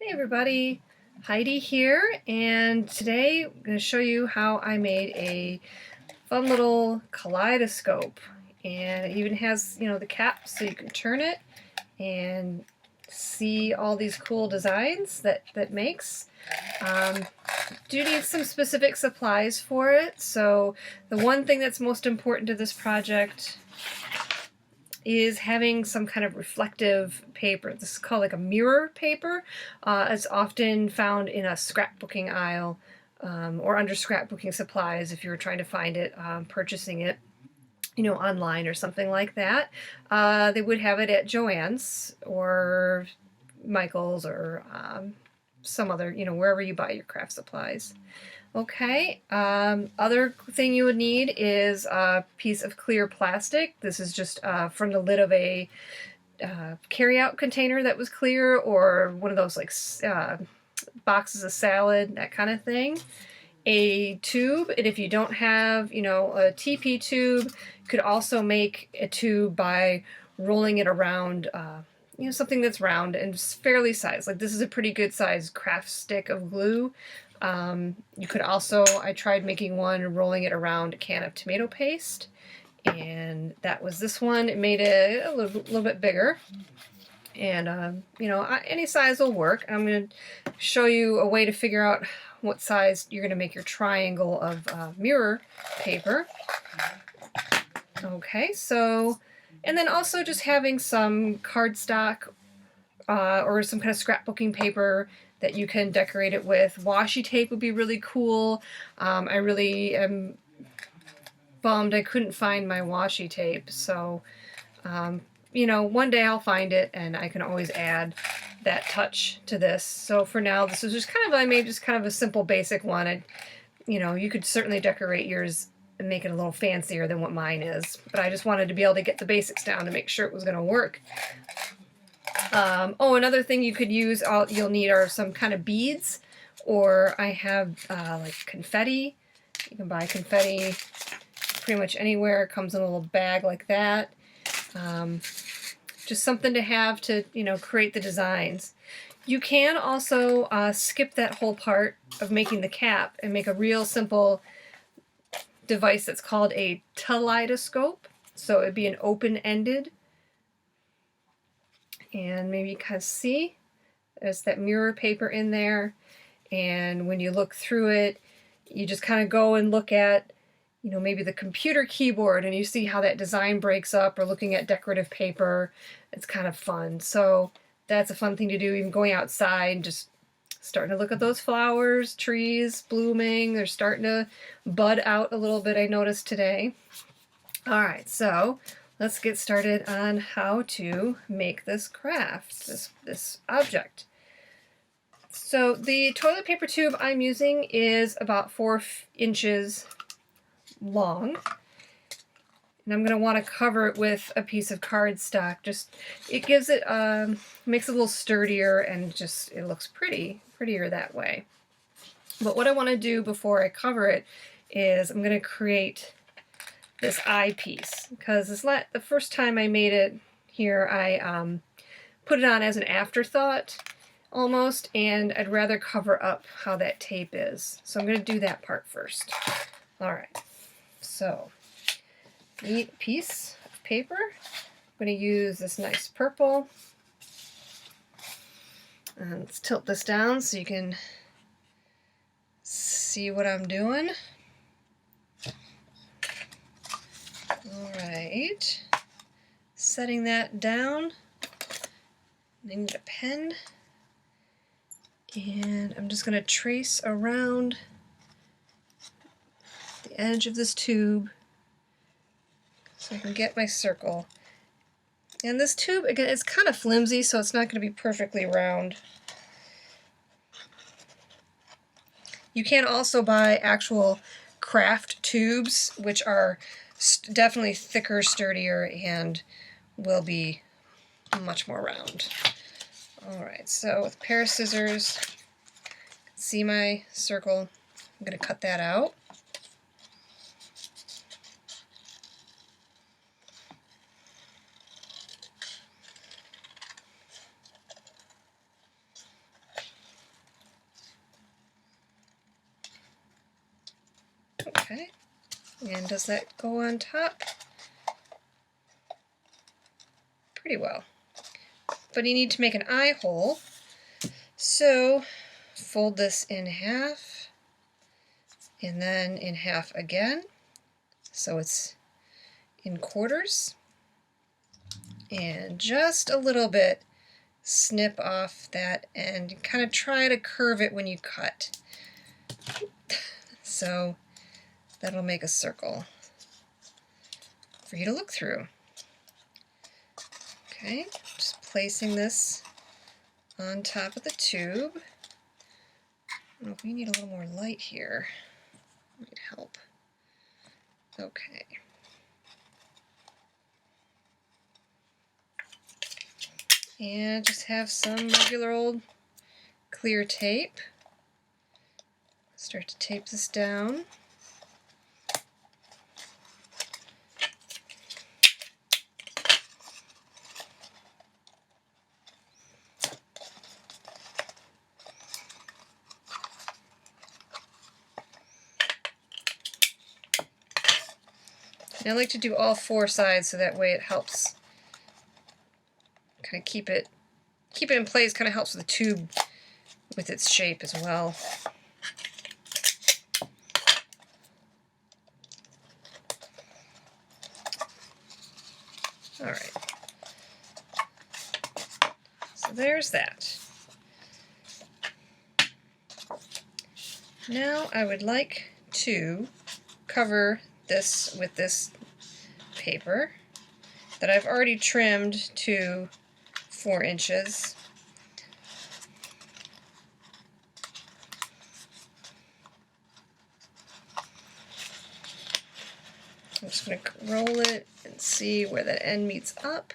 Hey everybody, Heidi here, and today I'm going to show you how I made a fun little kaleidoscope. And it even has, the cap so you can turn it and see all these cool designs that makes. Do need some specific supplies for it, so the one thing that's most important to this project is having some kind of reflective paper. This is called like a mirror paper. It's often found in a scrapbooking aisle or under scrapbooking supplies if you were trying to find it, purchasing it, online or something like that. They would have it at Joann's or Michael's or some other, wherever you buy your craft supplies. Okay, other thing you would need is a piece of clear plastic. This is just from the lid of a carry-out container that was clear, or one of those like boxes of salad, that kind of thing. A tube, and if you don't have, a TP tube, you could also make a tube by rolling it around, something that's round and fairly sized. Like this is a pretty good sized craft stick of glue. You could also, I tried making one and rolling it around a can of tomato paste, and that was this one. It made it a little bit bigger, and any size will work. I'm going to show you a way to figure out what size you're going to make your triangle of mirror paper. Okay, so, and then also just having some cardstock or some kind of scrapbooking paper that you can decorate it with. Washi tape would be really cool. I really am bummed I couldn't find my washi tape, so one day I'll find it and I can always add that touch to this. So for now, this is just I made just kind of a simple basic one. You could certainly decorate yours and make it a little fancier than what mine is, but I just wanted to be able to get the basics down to make sure it was going to work. Another thing you could use, you'll need are some kind of beads, or I have like confetti. You can buy confetti pretty much anywhere. It comes in a little bag like that. Just something to have to, create the designs. You can also skip that whole part of making the cap and make a real simple device that's called a kaleidoscope. So it'd be an open-ended. And maybe you kind of see there's that mirror paper in there, and when you look through it, you just kind of go and look at, maybe the computer keyboard, and you see how that design breaks up, or looking at decorative paper. It's kind of fun. So that's a fun thing to do, even going outside, just starting to look at those flowers, trees blooming. They're starting to bud out a little bit, I noticed today. All right, so let's get started on how to make this craft, this object. So the toilet paper tube I'm using is about 4 inches long, and I'm going to want to cover it with a piece of cardstock. It gives it, makes it a little sturdier, and just it looks prettier that way. But what I want to do before I cover it is I'm going to create this eyepiece, because the first time I made it here, I put it on as an afterthought almost, and I'd rather cover up how that tape is. So I'm going to do that part first. All right, so neat piece of paper. I'm going to use this nice purple, and let's tilt this down so you can see what I'm doing. Alright, setting that down. I need a pen, and I'm just going to trace around the edge of this tube so I can get my circle. And this tube, again, it's kind of flimsy, so it's not going to be perfectly round. You can also buy actual craft tubes, which are definitely thicker, sturdier, and will be much more round. Alright, so with a pair of scissors, see my circle, I'm going to cut that out. Okay, and does that go on top? Pretty well. But you need to make an eye hole, so fold this in half and then in half again, so it's in quarters, and just a little bit snip off that end. Kind of try to curve it when you cut, so that'll make a circle for you to look through. Okay, just placing this on top of the tube. Oh, we need a little more light here. Might help. Okay. And just have some regular old clear tape. Start to tape this down. And I like to do all four sides so that way it helps kind of keep it in place, kind of helps with the tube with its shape as well. All right. So there's that. Now I would like to cover this with this paper that I've already trimmed to 4 inches. I'm just going to roll it and see where that end meets up.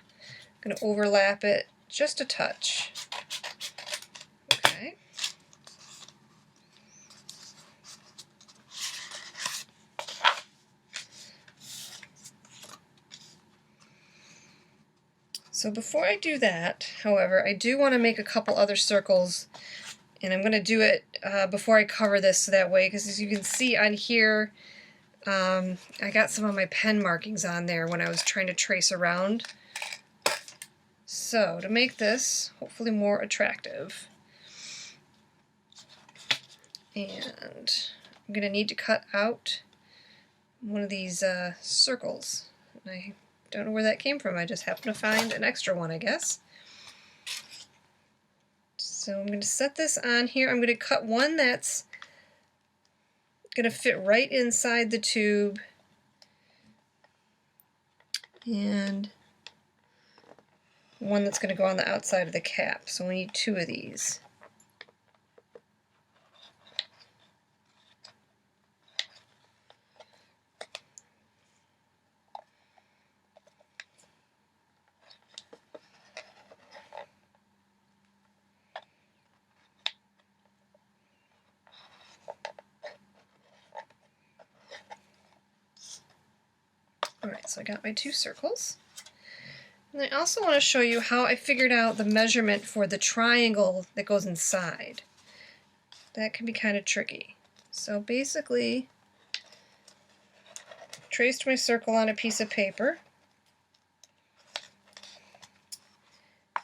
I'm going to overlap it just a touch. Okay. So before I do that, however, I do want to make a couple other circles, and I'm going to do it before I cover this so that way, because as you can see on here, I got some of my pen markings on there when I was trying to trace around. So to make this hopefully more attractive, and I'm going to need to cut out one of these circles. And I don't know where that came from. I just happened to find an extra one, I guess. So I'm going to set this on here. I'm going to cut one that's going to fit right inside the tube, and one that's going to go on the outside of the cap. So we need 2 of these. Alright, so I got my 2 circles. And I also want to show you how I figured out the measurement for the triangle that goes inside. That can be kind of tricky. So basically, traced my circle on a piece of paper.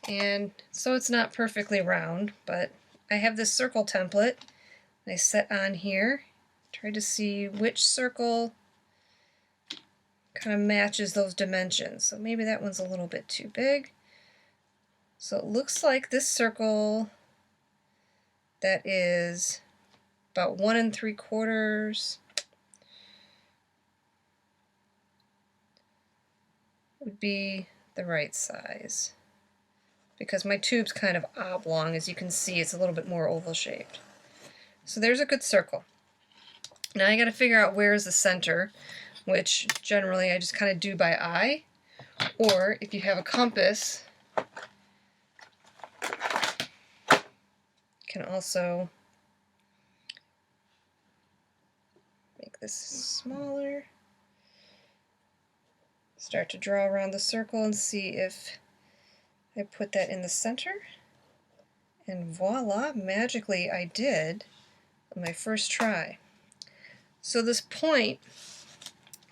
And so it's not perfectly round, but I have this circle template I set on here. Try to see which circle kind of matches those dimensions. So maybe that one's a little bit too big. So it looks like this circle that is about 1 3/4 would be the right size, because my tube's kind of oblong. As you can see, it's a little bit more oval shaped. So there's a good circle. Now I got to figure out where is the center, which generally I just kind of do by eye, or if you have a compass, you can also make this smaller, start to draw around the circle and see if I put that in the center, and voila, magically I did on my first try. So this point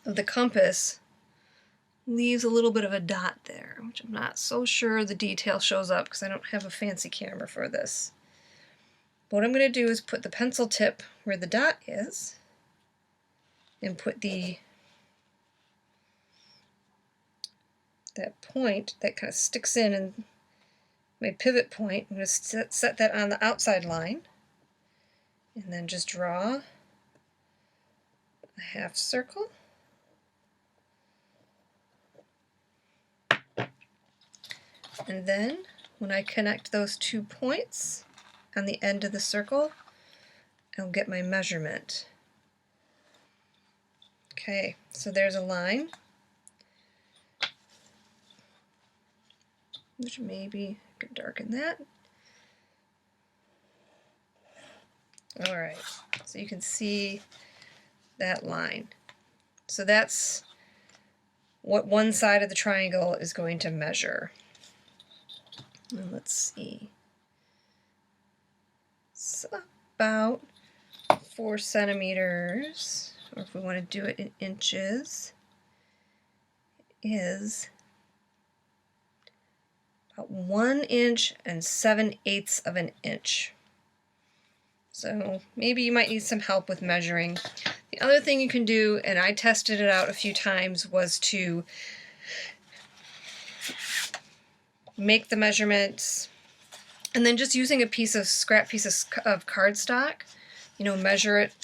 of the compass leaves a little bit of a dot there, which I'm not so sure the detail shows up because I don't have a fancy camera for this. But what I'm going to do is put the pencil tip where the dot is and put that point that kind of sticks in my pivot point. I'm going to set that on the outside line and then just draw a half circle. And then when I connect those 2 points on the end of the circle, I'll get my measurement. Okay, so there's a line, which maybe I could darken that. Alright, so you can see that line. So that's what one side of the triangle is going to measure. And let's see. It's about 4 centimeters, or if we want to do it in inches, is about 1 inch and 7/8 of an inch. So maybe you might need some help with measuring. The other thing you can do, and I tested it out a few times, was to make the measurements and then just using a scrap piece of cardstock, you know, measure it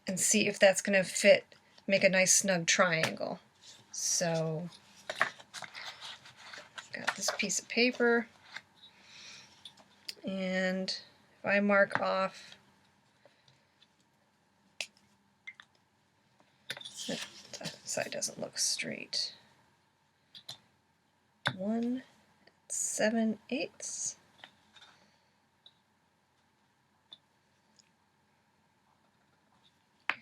and see if that's going to fit, make a nice snug triangle. So got this piece of paper, and if I mark off that side doesn't look straight. 1 7/8.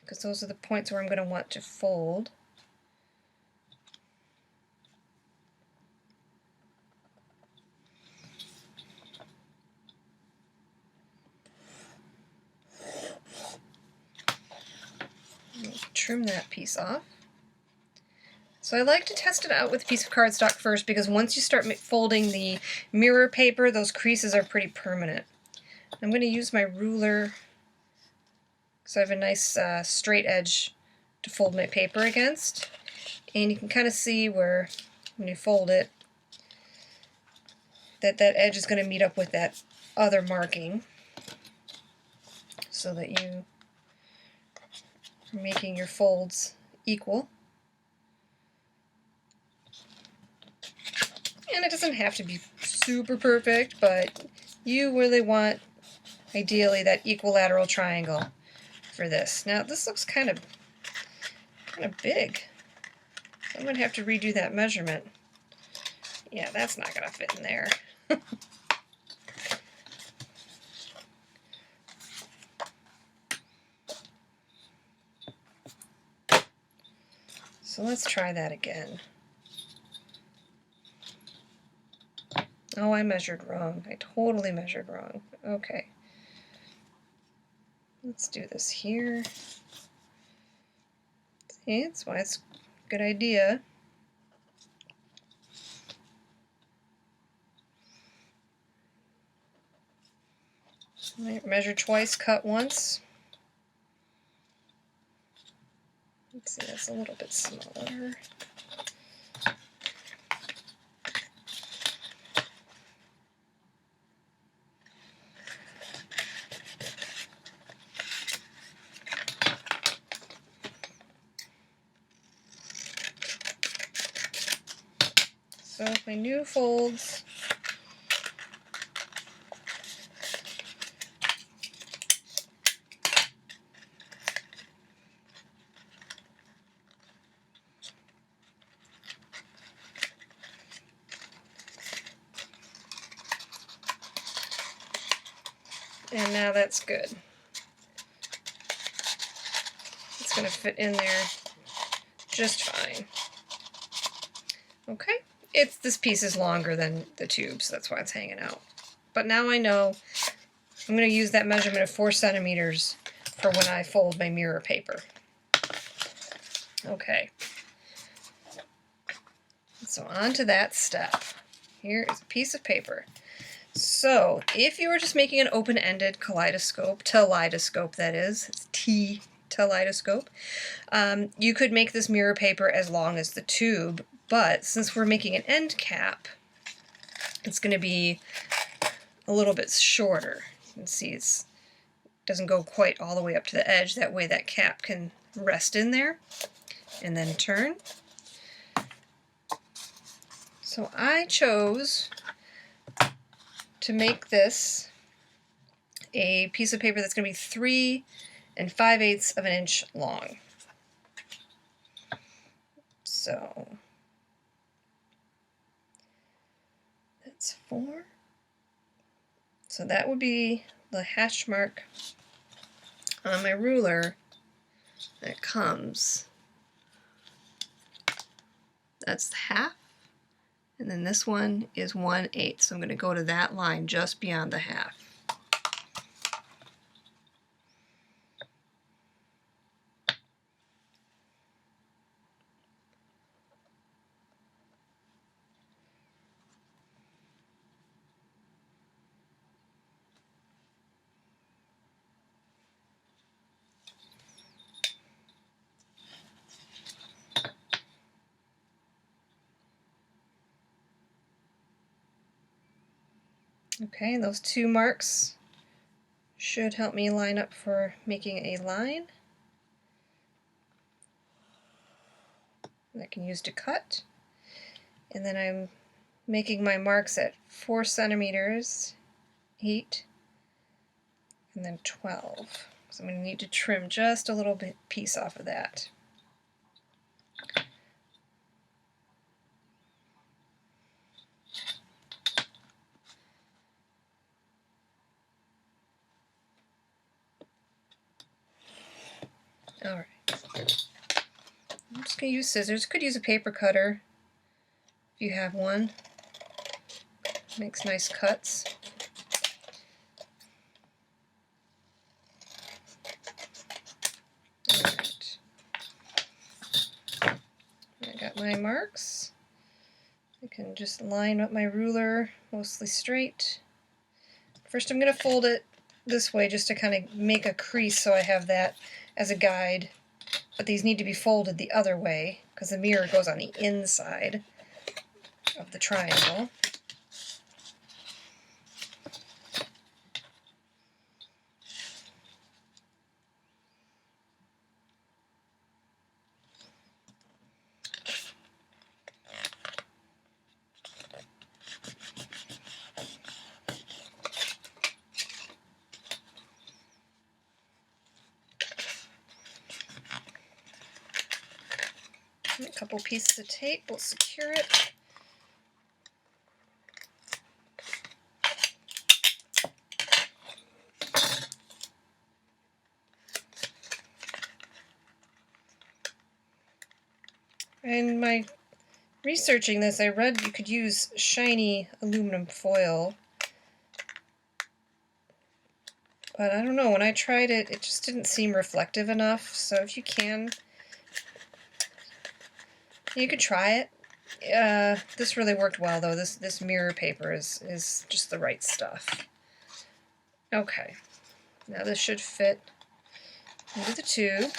Because those are the points where I'm going to want to fold. Trim that piece off. So I like to test it out with a piece of cardstock first, because once you start folding the mirror paper, those creases are pretty permanent. I'm going to use my ruler because I have a nice straight edge to fold my paper against. And you can kind of see where, when you fold it, that edge is going to meet up with that other marking, so that you are making your folds equal. And it doesn't have to be super perfect, but you really want, ideally, that equilateral triangle for this. Now this looks kind of big. So I'm going to have to redo that measurement. Yeah, that's not going to fit in there. So let's try that again. Oh, I measured wrong. I totally measured wrong. Okay. Let's do this here. See, that's why it's a good idea. Measure twice, cut once. Let's see, that's a little bit smaller. So with my new folds, and now that's good. It's going to fit in there just fine. Okay. This piece is longer than the tube, so that's why it's hanging out. But now I know I'm going to use that measurement of 4 centimeters for when I fold my mirror paper. Okay. So on to that step. Here is a piece of paper. So if you were just making an open-ended kaleidoscope that is, it's T Kaleidoscope, you could make this mirror paper as long as the tube, but since we're making an end cap, it's going to be a little bit shorter. You can see it doesn't go quite all the way up to the edge. That way that cap can rest in there and then turn. So I chose to make this a piece of paper that's going to be 3 5/8 of an inch long. So that's 4. So that would be the hash mark on my ruler that comes. That's the half. And then this one is 1/8. So I'm going to go to that line just beyond the half. Okay, those 2 marks should help me line up for making a line that I can use to cut. And then I'm making my marks at 4 centimeters, 8, and then 12. So I'm going to need to trim just a little bit piece off of that. Alright. I'm just going to use scissors. Could use a paper cutter if you have one. Makes nice cuts. Alright. I got my marks. I can just line up my ruler mostly straight. First I'm going to fold it this way just to kind of make a crease so I have that as a guide. But these need to be folded the other way because the mirror goes on the inside of the triangle. A couple pieces of tape will secure it. And my researching this, I read you could use shiny aluminum foil. But I don't know, when I tried it, it just didn't seem reflective enough. So if you can, you could try it. This really worked well, though. This mirror paper is just the right stuff. Okay, now this should fit into the tube.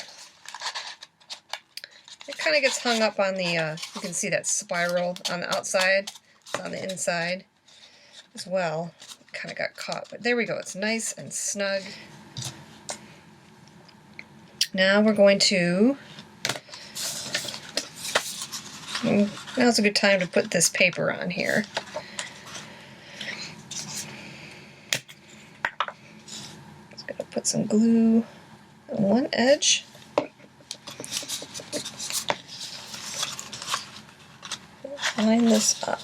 It kind of gets hung up on the, you can see that spiral on the outside. It's on the inside as well. It kind of got caught, but there we go. It's nice and snug. Now we're going to, now's a good time to put this paper on here. Just going to put some glue on one edge. Line this up.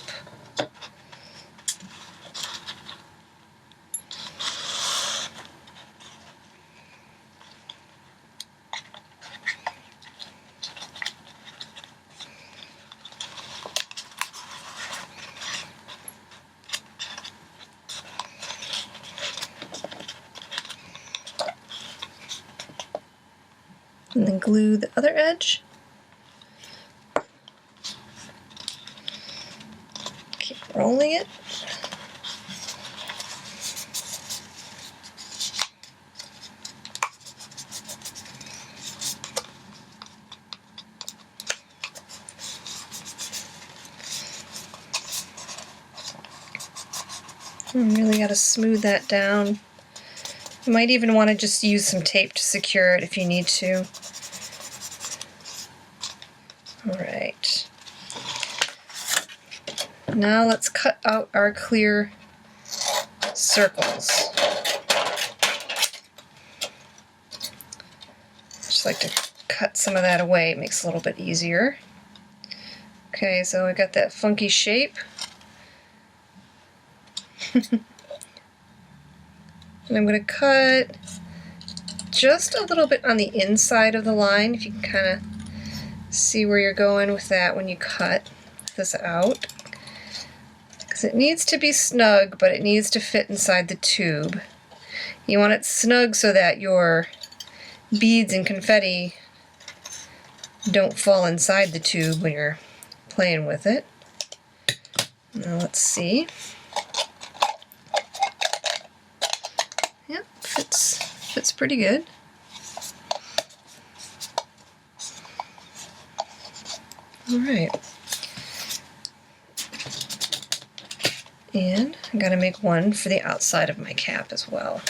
And then glue the other edge. rolling it. Really got to smooth that down. You might even want to just use some tape to secure it if you need to. Alright. Now let's cut out our clear circles. Just like to cut some of that away. It makes it a little bit easier. Okay, so I got that funky shape. And I'm going to cut just a little bit on the inside of the line, if you can kind of see where you're going with that when you cut this out. Because it needs to be snug, but it needs to fit inside the tube. You want it snug so that your beads and confetti don't fall inside the tube when you're playing with it. Now let's see. Yep, fits pretty good. Alright. And I'm going to make one for the outside of my cap as well.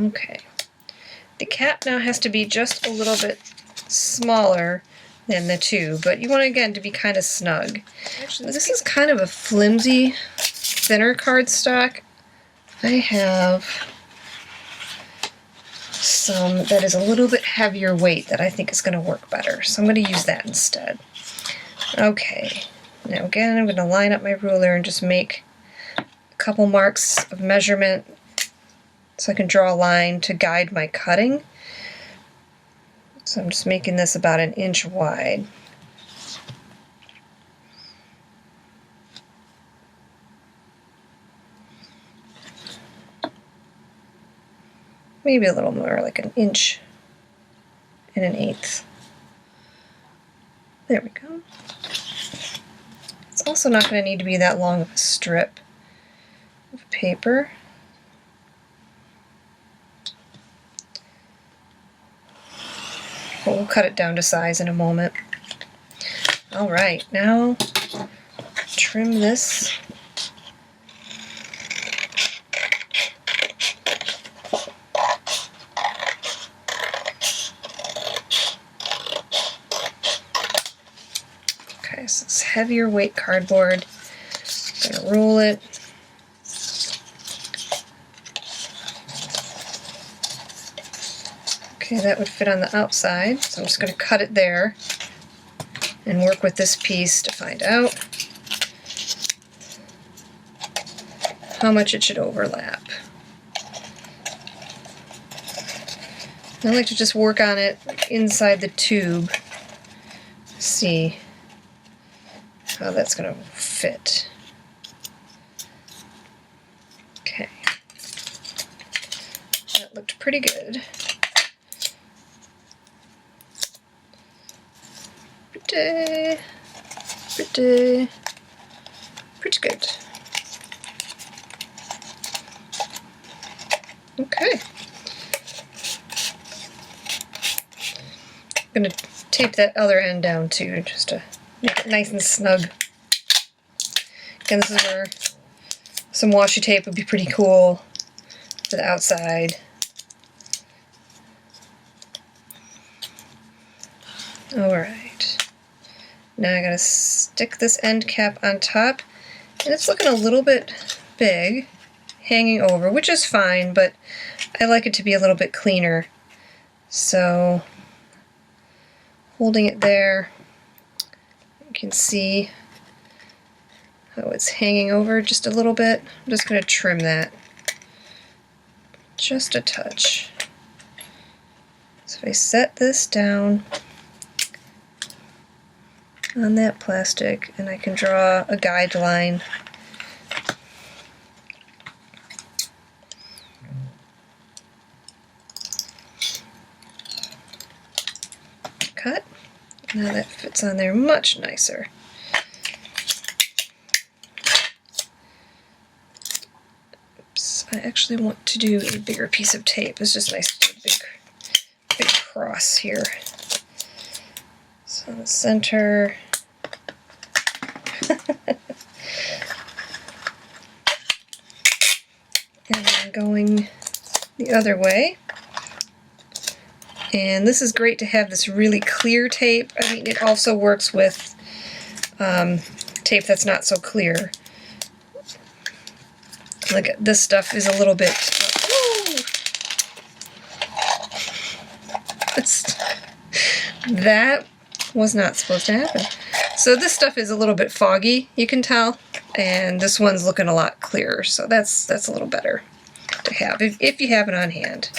Okay, the cap now has to be just a little bit smaller than the tube, but you want it again to be kind of snug. Actually, this is kind of a flimsy, thinner cardstock. I have some that is a little bit heavier weight that I think is going to work better, so I'm going to use that instead. Okay, now again I'm going to line up my ruler and just make a couple marks of measurement so I can draw a line to guide my cutting. So I'm just making this about 1 inch wide. Maybe a little more, like 1 inch and 1/8. There we go. It's also not going to need to be that long of a strip of paper. But we'll cut it down to size in a moment. Alright, now trim this. Okay, so it's heavier weight cardboard. I'm going to roll it. Okay, that would fit on the outside, so I'm just going to cut it there and work with this piece to find out how much it should overlap. I like to just work on it inside the tube, see how that's going to fit. Okay, that looked pretty good. Pretty good. Okay. I'm going to tape that other end down too, just to make it nice and snug. Again, this is where some washi tape would be pretty cool for the outside. Alright. Now I gotta stick this end cap on top, and it's looking a little bit big, hanging over, which is fine, but I like it to be a little bit cleaner. So, holding it there, you can see how it's hanging over just a little bit. I'm just going to trim that just a touch. So if I set this down, on that plastic, and I can draw a guideline. Cut. Now that fits on there much nicer. Oops, I actually want to do a bigger piece of tape. It's just nice to do a big cross here. So the center. And then going the other way. And this is great to have this really clear tape. I mean, it also works with tape that's not so clear. Like this stuff is a little bit. That was not supposed to happen. So this stuff is a little bit foggy, you can tell, and this one's looking a lot clearer. So that's a little better to have if you have it on hand.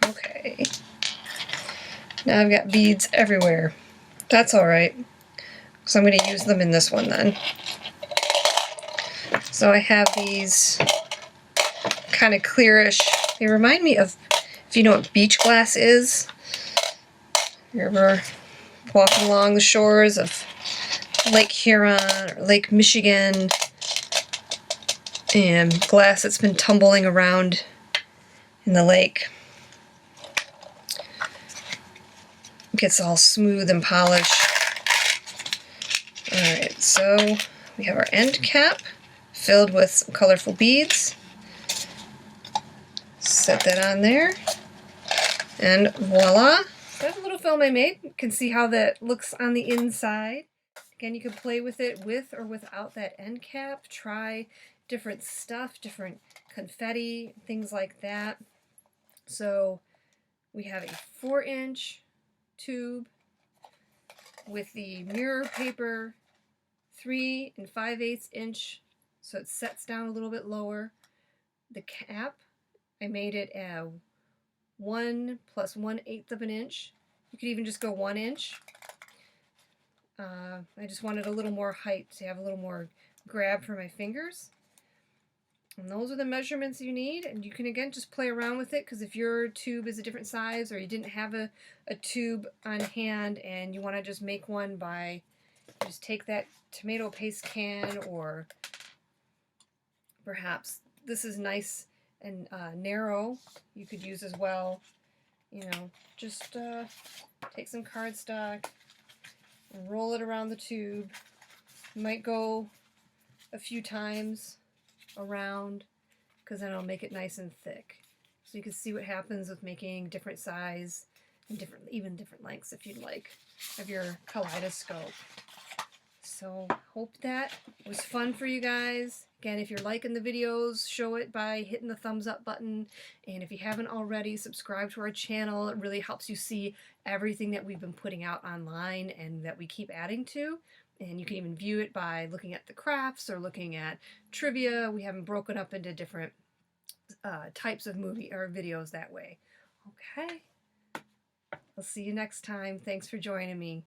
Okay. Now I've got beads everywhere. That's all right. So I'm going to use them in this one then. So I have these kind of clearish. They remind me of, if you know what beach glass is. You're ever walking along the shores of Lake Huron or Lake Michigan, and glass that's been tumbling around in the lake. It gets all smooth and polished. Alright, so we have our end cap filled with some colorful beads. Set that on there, and voila! That's a little film I made. You can see how that looks on the inside. Again, you can play with it with or without that end cap. Try different stuff, different confetti, things like that. So we have a 4-inch tube with the mirror paper, 3 5/8 inch, so it sets down a little bit lower. The cap, I made it a 1 + 1/8 of an inch. You could even just go 1 inch. I just wanted a little more height to have a little more grab for my fingers. And those are the measurements you need, and you can again just play around with it, because if your tube is a different size or you didn't have a tube on hand and you want to just make one by just take that tomato paste can, or perhaps this is nice and narrow, you could use as well. You know, just take some cardstock and roll it around the tube. You might go a few times around, because then it'll make it nice and thick. So you can see what happens with making different size and even different lengths if you'd like of your kaleidoscope. So hope that was fun for you guys. Again, if you're liking the videos, show it by hitting the thumbs up button. And if you haven't already, subscribe to our channel. It really helps you see everything that we've been putting out online and that we keep adding to. And you can even view it by looking at the crafts or looking at trivia. We haven't broken up into different types of movie or videos that way. Okay. I'll see you next time. Thanks for joining me.